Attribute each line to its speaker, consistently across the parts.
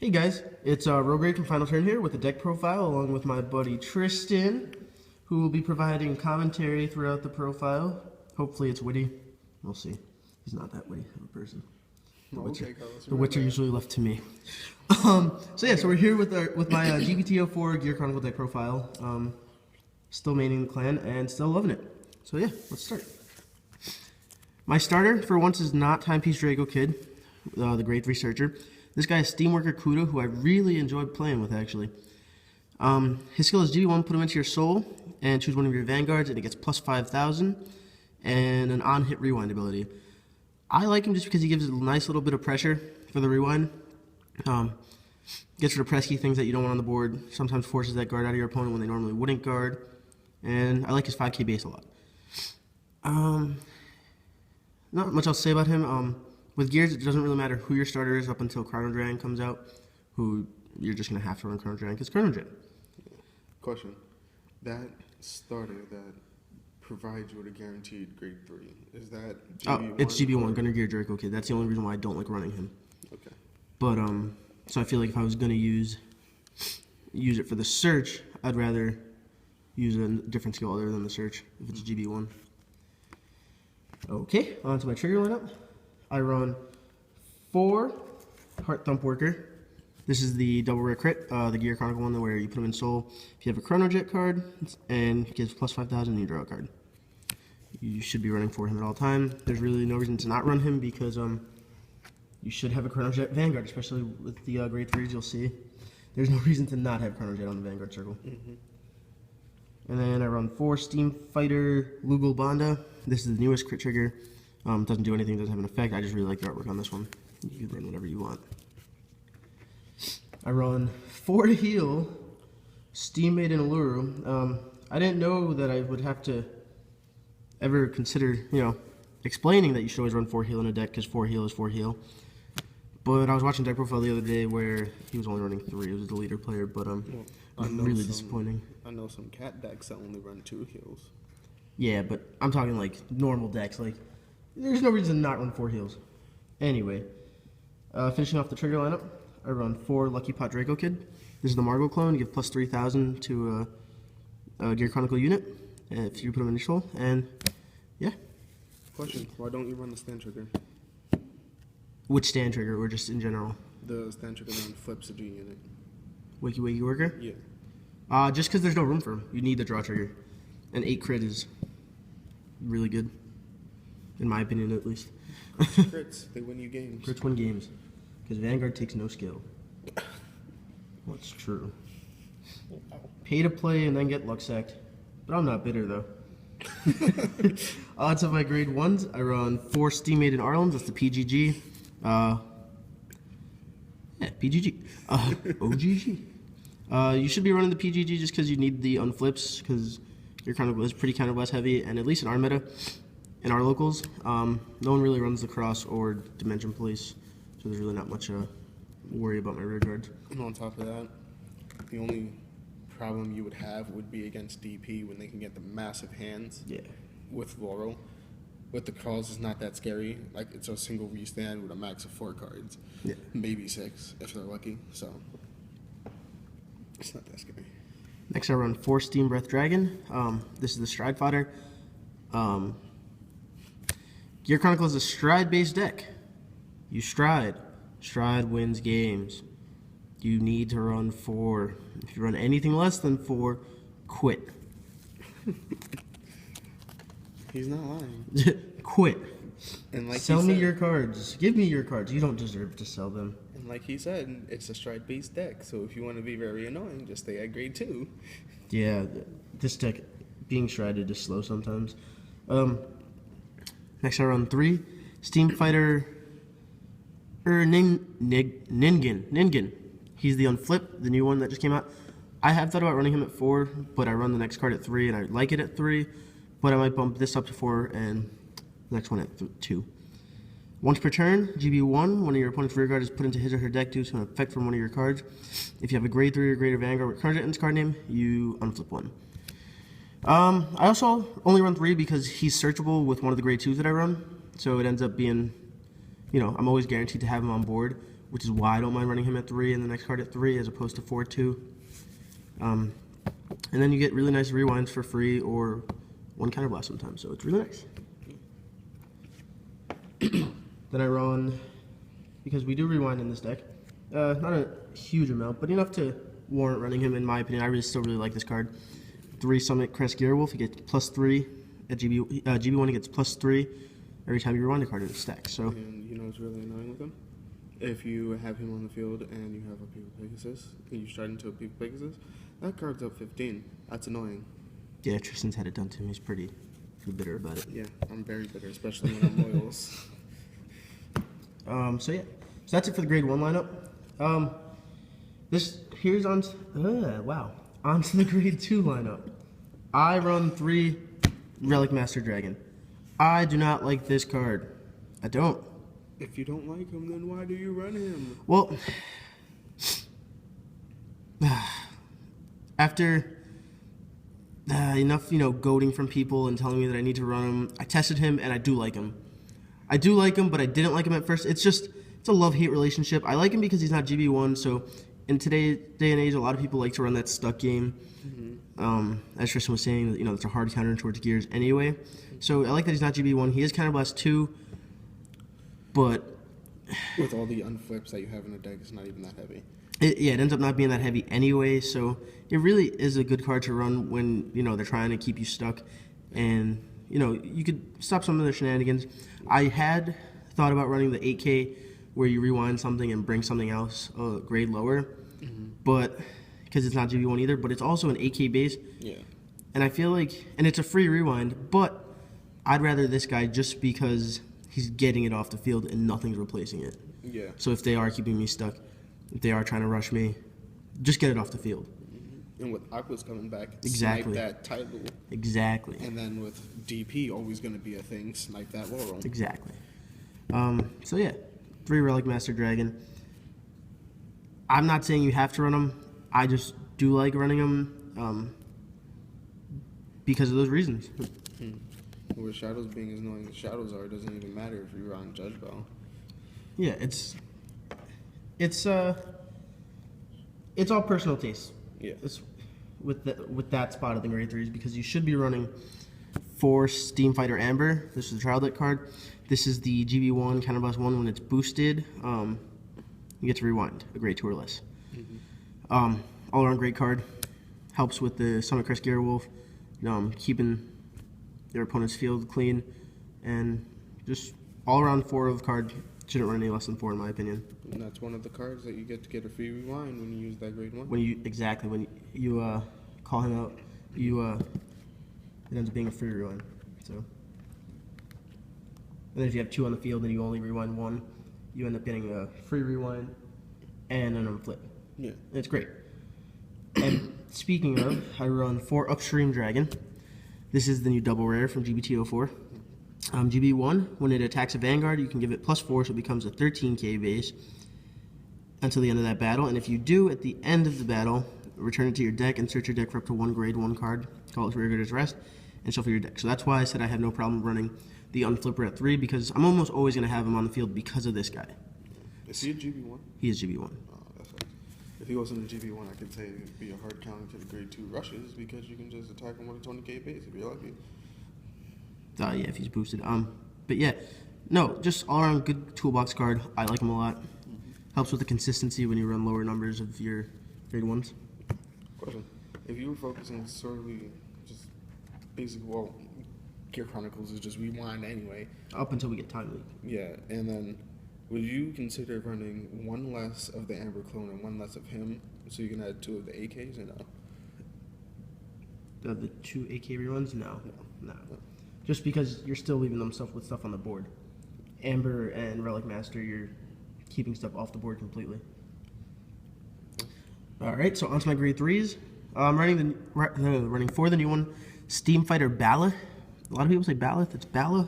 Speaker 1: Hey guys, it's Rograde from Final Turn here with a deck profile along with my buddy Tristan, who will be providing commentary throughout the profile. Hopefully it's witty. We'll see. He's not that witty of a person. The Witcher usually left to me. So we're here with my GPT-04 Gear Chronicle deck profile. Still maining the clan and still loving it. So yeah, let's start. My starter for once is not Timepiece Draco Kid, the Great Researcher. This guy is Steamworker Kudo, who I really enjoyed playing with, actually. His skill is GB1, put him into your soul, and choose one of your vanguards, and it gets plus 5,000, and an on-hit rewind ability. I like him just because he gives a nice little bit of pressure for the rewind. Gets rid of press key, things that you don't want on the board. Sometimes forces that guard out of your opponent when they normally wouldn't guard. And I like his 5k base a lot. Not much else to say about him. With Gears, it doesn't really matter who your starter is up until Chrono Dragon comes out, who you're just going to have to run Chrono Dragon, because Chrono Dragon.
Speaker 2: Question. That starter that provides you with a guaranteed grade 3, is that GB1?
Speaker 1: Oh, it's GB1, Gunner Gear Draco Kid. That's the only reason why I don't like running him.
Speaker 2: Okay.
Speaker 1: But, so I feel like if I was going to use it for the search, I'd rather use a different skill other than the search, if it's GB1. Okay, on to my trigger lineup. I run 4 Heart Thump Worker. This is the double rare crit, the Gear Chronicle one where you put him in soul. If you have a Chrono Jet card and it gives plus 5,000, you draw a card. You should be running for him at all time. There's really no reason to not run him because you should have a Chrono Jet Vanguard, especially with the grade 3s you'll see. There's no reason to not have Chrono Jet on the Vanguard circle. And then I run 4 Steam Fighter Lugal Banda. This is the newest crit trigger. Doesn't do anything, doesn't have an effect. I just really like the artwork on this one. You can run whatever you want. I run 4 to heal Steam Maiden Alluru. I didn't know that I would have to ever consider, explaining that you should always run 4 heal in a deck because 4 heal is 4 heal. But I was watching deck profile the other day where he was only running 3. It was the leader player, but really disappointing.
Speaker 2: I know some cat decks that only run 2 heals.
Speaker 1: Yeah, but I'm talking like normal decks. Like, there's no reason to not run 4 heals. Anyway, finishing off the trigger lineup, I run 4 Lucky Pot Draco Kid. This is the Margot clone. You give plus 3,000 to a Gear Chronicle unit if you put them in your soul. And yeah.
Speaker 2: Question: why don't you run the stand trigger?
Speaker 1: Which stand trigger, or just in general?
Speaker 2: The stand trigger then flips a G unit.
Speaker 1: Wakey Wakey Worker?
Speaker 2: Yeah.
Speaker 1: Just because there's no room for him. You need the draw trigger. And 8 crit is really good. In my opinion, at least.
Speaker 2: Crits, they win you games.
Speaker 1: Crits win games. Because Vanguard takes no skill. What's true. Pay to play and then get luck sacked. But I'm not bitter, though. Odds of my grade 1s, I run 4 Steam Maiden Arlams. That's the PGG. PGG. OGG. You should be running the PGG just because you need the unflips, because your Chronicle is pretty counterblast heavy, and at least in our meta, in our locals, no one really runs the cross or Dimension Police, so there's really not much worry about my rear guards.
Speaker 2: And on top of that, the only problem you would have would be against DP when they can get the massive hands.
Speaker 1: Yeah.
Speaker 2: With Laurel. With the calls, it's not that scary. Like, it's a single restand with a max of 4 cards.
Speaker 1: Yeah.
Speaker 2: Maybe 6 if they're lucky. So it's not that scary.
Speaker 1: Next, I run 4 Steam Breath Dragon. This is the Stride fodder. Gear Chronicle is a stride-based deck. You stride. Stride wins games. You need to run 4. If you run anything less than 4, quit.
Speaker 2: He's not lying.
Speaker 1: Quit.
Speaker 2: And like
Speaker 1: sell me your cards. Give me your cards. You don't deserve to sell them.
Speaker 2: And like he said, it's a stride-based deck. So if you want to be very annoying, just stay at grade 2.
Speaker 1: Yeah, this deck being strided is slow sometimes. Next, I run 3 Steam Fighter Ningen. He's the Unflip, the new one that just came out. I have thought about running him at 4, but I run the next card at 3, and I like it at 3. But I might bump this up to 4 and the next one at 2. Once per turn, GB1, one of your opponent's rear guard is put into his or her deck due to an effect from one of your cards. If you have a grade 3 or greater Vanguard with Chrono Jet in its card name, you unflip 1. I also only run 3 because he's searchable with one of the grade 2s that I run. So it ends up being, I'm always guaranteed to have him on board which is why I don't mind running him at 3 and the next card at 3 as opposed to 4-2. And then you get really nice rewinds for free or 1 counterblast sometimes, so it's really nice. Then I run, because we do rewind in this deck, not a huge amount, but enough to warrant running him in my opinion. I still really like this card. 3 Summit Crest Gearwolf, you get +3 at GB1. He gets +3 every time you rewind a card in the stack. So.
Speaker 2: And you know what's really annoying with him? If you have him on the field and you have a People Pegasus, and you stride into a People Pegasus, that card's up 15. That's annoying.
Speaker 1: Yeah, Tristan's had it done to him. He's pretty bitter about it.
Speaker 2: Yeah, I'm very bitter, especially when I'm loyals.
Speaker 1: So yeah, so that's it for the grade 1 lineup. Here's on onto the grade 2 lineup. I run 3 Relic Master Dragon. I do not like this card. I don't.
Speaker 2: If you don't like him, then why do you run him?
Speaker 1: Well, after enough, goading from people and telling me that I need to run him, I tested him and I do like him. I do like him, but I didn't like him at first. It's a love-hate relationship. I like him because he's not GB1, so in today's day and age, a lot of people like to run that stuck game. As Tristan was saying, it's a hard counter towards gears anyway. So I like that he's not GB1. He is Counterblast 2, but
Speaker 2: with all the unflips that you have in a deck, it's not even that heavy.
Speaker 1: It ends up not being that heavy anyway, so it really is a good card to run when, they're trying to keep you stuck. And, you could stop some of their shenanigans. I had thought about running the 8K where you rewind something and bring something else a grade lower, but because it's not GB1 either, but it's also an 8K base.
Speaker 2: Yeah.
Speaker 1: And I feel like, and it's a free rewind, but I'd rather this guy just because he's getting it off the field and nothing's replacing it.
Speaker 2: Yeah.
Speaker 1: So if they are keeping me stuck, if they are trying to rush me, just get it off the field.
Speaker 2: And with Aqua's coming back,
Speaker 1: Exactly.
Speaker 2: snipe that title.
Speaker 1: Exactly.
Speaker 2: And then with DP, always going to be a thing, snipe that Laurel.
Speaker 1: Exactly. So yeah, 3 Relic Master Dragon. I'm not saying you have to run them. I just do like running them because of those reasons.
Speaker 2: With Shadows being as annoying as Shadows are, it doesn't even matter if you're on Judge Bell.
Speaker 1: Yeah, it's all personal taste.
Speaker 2: Yeah.
Speaker 1: It's with that spot of the grade 3s because you should be running 4 Steam Fighter Amber. This is the trial deck card. This is the GB1 Counterblast 1 when it's boosted. You get to rewind a grade 2 or less. All around great card. Helps with the Summit Crest Gearwolf, keeping your opponent's field clean, and just all around 4 of the card. Shouldn't run any less than 4 in my opinion.
Speaker 2: And that's one of the cards that you get to get a free rewind when you use that grade 1.
Speaker 1: When you call him out, it ends up being a free rewind. So, and then if you have 2 on the field and you only rewind 1, you end up getting a free rewind and an unflip.
Speaker 2: Yeah.
Speaker 1: It's great. And speaking of, I run 4 Upstream Dragon. This is the new double rare from GBT04. GB1, when it attacks a Vanguard, you can give it +4, so it becomes a 13K base until the end of that battle. And if you do, at the end of the battle, return it to your deck and search your deck for up to 1 grade 1 card, call it Rear Guard as Rest, and shuffle your deck. So that's why I said I have no problem running the Unflipper at 3, because I'm almost always going to have him on the field because of this guy.
Speaker 2: Is he a GB1?
Speaker 1: He is GB1.
Speaker 2: Oh, that's right. If he wasn't a GB1, I could say it'd be a hard counter to the grade 2 rushes because you can just attack him with a 20K base if you're lucky.
Speaker 1: Yeah, if he's boosted. But yeah, no, just all around good toolbox card. I like him a lot. Helps with the consistency when you run lower numbers of your grade 1s.
Speaker 2: Question: if you were focusing solely just basic, Gear Chronicles is just rewind anyway.
Speaker 1: Up until we get Time Leak.
Speaker 2: Yeah, and then would you consider running 1 less of the Amber clone and 1 less of him, so you can add 2 of the AKs or no?
Speaker 1: The 2 AK reruns? No. Just because you're still leaving them with stuff on the board. Amber and Relic Master, you're keeping stuff off the board completely. All right, so onto my grade 3s. I'm running 4 the new one, Steam Fighter Bala. A lot of people say Baloth. It's Bala.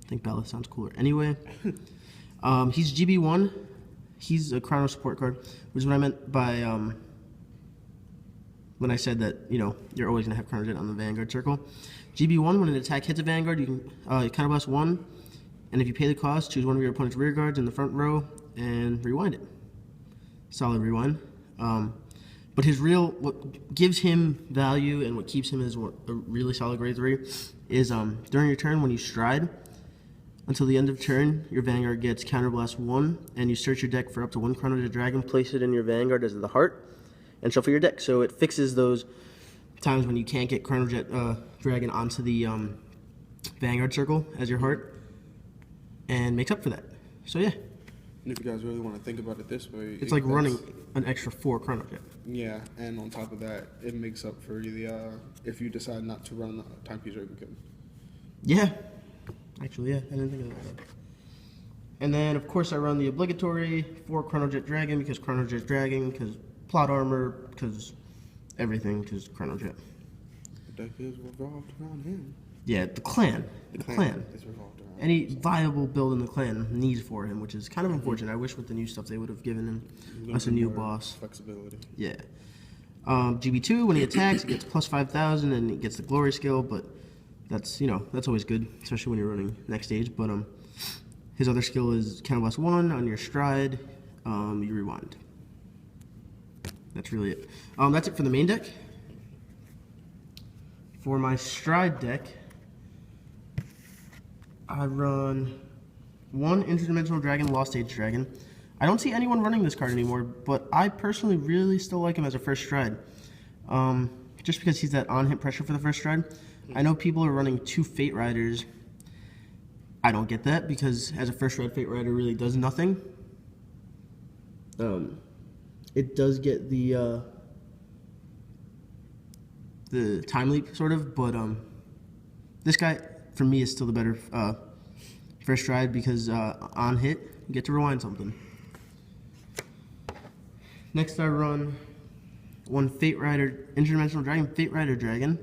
Speaker 1: I think Bala sounds cooler. Anyway, he's GB1. He's a Chrono support card, which is what I meant by when I said that you're always gonna have Chrono Jet on the Vanguard circle. GB1, when an attack hits a Vanguard, you can Counterblast 1, and if you pay the cost, choose one of your opponent's rear guards in the front row and rewind it. Solid rewind. But what gives him value and what keeps him as a really solid grade 3 is during your turn when you stride, until the end of turn, your Vanguard gets Counterblast 1, and you search your deck for up to 1 Chrono Jet Dragon, place it in your Vanguard as the heart, and shuffle your deck. So it fixes those times when you can't get Chrono Jet Dragon onto the Vanguard circle as your heart, and makes up for that. So yeah.
Speaker 2: And if you guys really want to think about it this way,
Speaker 1: It's like running an extra 4 Chrono Jet.
Speaker 2: Yeah, and on top of that, it makes up for the if you decide not to run Timepiece Ravenkin.
Speaker 1: Yeah. Actually, yeah, I didn't think of that. And then, of course, I run the obligatory 4 Chrono Jet Dragon, because Chrono Jet Dragon, because plot armor, because everything, because Chrono Jet.
Speaker 2: The deck is revolved around him.
Speaker 1: Yeah, the clan. The clan.
Speaker 2: Is revolved around
Speaker 1: Any viable build in the clan needs for him, which is kind of unfortunate. I wish with the new stuff they would have given him us a new boss.
Speaker 2: Flexibility.
Speaker 1: Yeah. GB2, when he attacks, he gets plus 5,000 and he gets the glory skill, but that's, that's always good, especially when you're running next stage. But his other skill is Counterblast 1 on your stride, you rewind. That's really it. That's it for the main deck. For my stride deck, I run 1 Interdimensional Dragon, Lost Age Dragon. I don't see anyone running this card anymore, but I personally really still like him as a first stride. Just because he's that on-hit pressure for the first stride. I know people are running 2 Fate Riders. I don't get that, because as a first stride, Fate Rider really does nothing. It does get the time leap, sort of, but this guy, for me, is still the better first stride, because on hit, you get to rewind something. Next, I run 1 Fate Rider, Interdimensional Dragon, Fate Rider Dragon.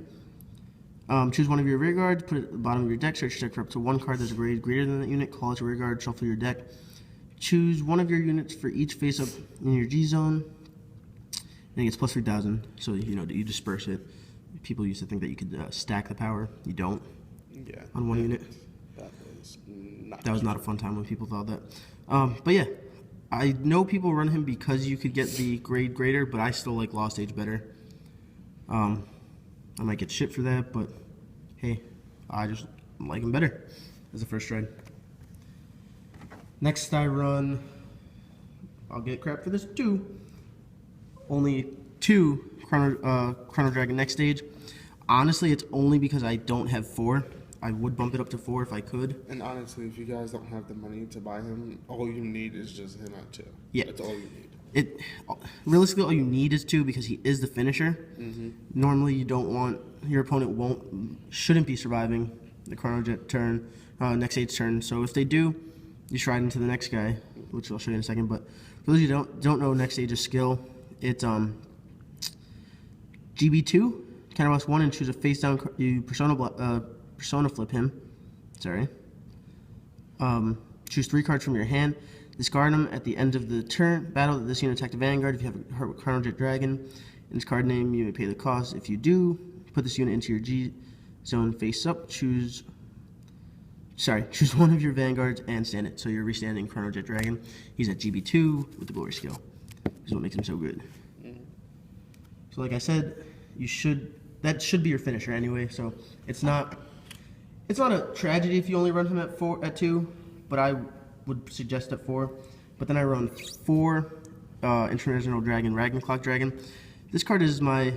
Speaker 1: Choose one of your rear guards, put it at the bottom of your deck, search your deck for up to 1 card that's a grade greater than that unit, call it your rear guard, shuffle your deck. Choose one of your units for each face up in your G zone, and it gets plus 3,000, so you disperse it. People used to think that you could stack the power. You don't.
Speaker 2: Yeah.
Speaker 1: On 1 unit. That was not a fun time when people thought that. But yeah, I know people run him because you could get the grade greater, but I still like Lost Age better. I might get shit for that, but hey, I just like him better as a first stride. Next, I run, I'll get crap for this too, only 2 Chrono Dragon next stage. Honestly, it's only because I don't have 4. I would bump it up to 4 if I could.
Speaker 2: And honestly, if you guys don't have the money to buy him, all you need is just him at 2.
Speaker 1: Yeah.
Speaker 2: That's all you need.
Speaker 1: Realistically, all you need is 2, because he is the finisher. Normally, you don't want, your opponent shouldn't be surviving the Chrono Jet turn, next stage turn. So if they do, you stride into the next guy, which I'll show you in a second. But for those of you who don't know next stage's skill, it's GB2, Counterblast 1, and choose a face down. You persona flip him. Sorry. Choose 3 cards from your hand. Discard them at the end of the turn. Battle this unit attack the Vanguard. If you have a Chrono Jet Dragon in its card name, you may pay the cost. If you do, put this unit into your G zone face up. Choose one of your Vanguards and stand it. So you're restanding Chrono Jet Dragon. He's at GB2 with the glory skill. This is what makes him so good. So like I said, that should be your finisher anyway. So it's not a tragedy if you only run him at 2, but I would suggest at 4. But then I run 4 International Dragon, Ragnarok Dragon. This card is my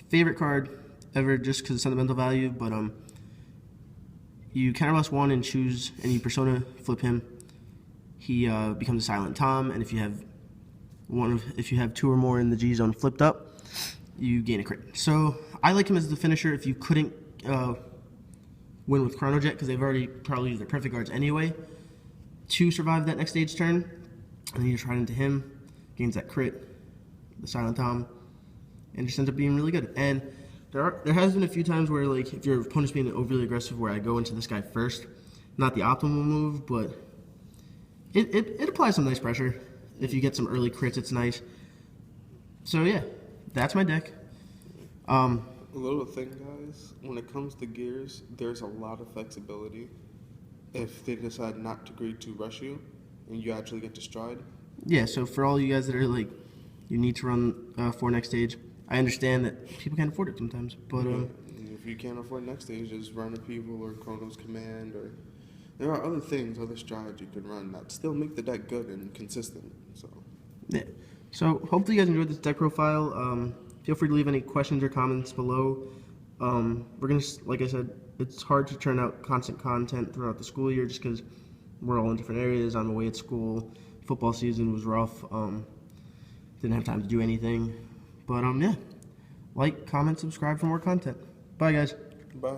Speaker 1: favorite card ever, just because of sentimental value. But you Counterblast 1 and you persona flip him. He becomes a Silent Tom, and if you have 2 or more in the G zone flipped up, you gain a crit. So I like him as the finisher if you couldn't win with Chrono Jet, because they've already probably used their perfect guards anyway to survive that next stage turn. And then you just ride into him, gains that crit, the Silent Tom, and just ends up being really good. And there has been a few times where, like, if your opponent's being overly aggressive, where I go into this guy first. Not the optimal move, but it applies some nice pressure. If you get some early crits, it's nice. So yeah, that's my deck.
Speaker 2: A little thing, guys, when it comes to gears, there's a lot of flexibility. If they decide not to agree to rush you, and you actually get to stride,
Speaker 1: Yeah, so for all you guys that are like, you need to run for next stage, I understand that people can't afford it sometimes, but
Speaker 2: And if you can't afford next stage, just run a people or Chronos Command, or there are other things, other strides you can run that still make the deck good and consistent. So
Speaker 1: yeah. So hopefully you guys enjoyed this deck profile. Feel free to leave any questions or comments below. We're gonna, like I said, it's hard to churn out constant content throughout the school year just because we're all in different areas. I'm away at school. Football season was rough. Didn't have time to do anything. But yeah, like, comment, subscribe for more content. Bye, guys.
Speaker 2: bye.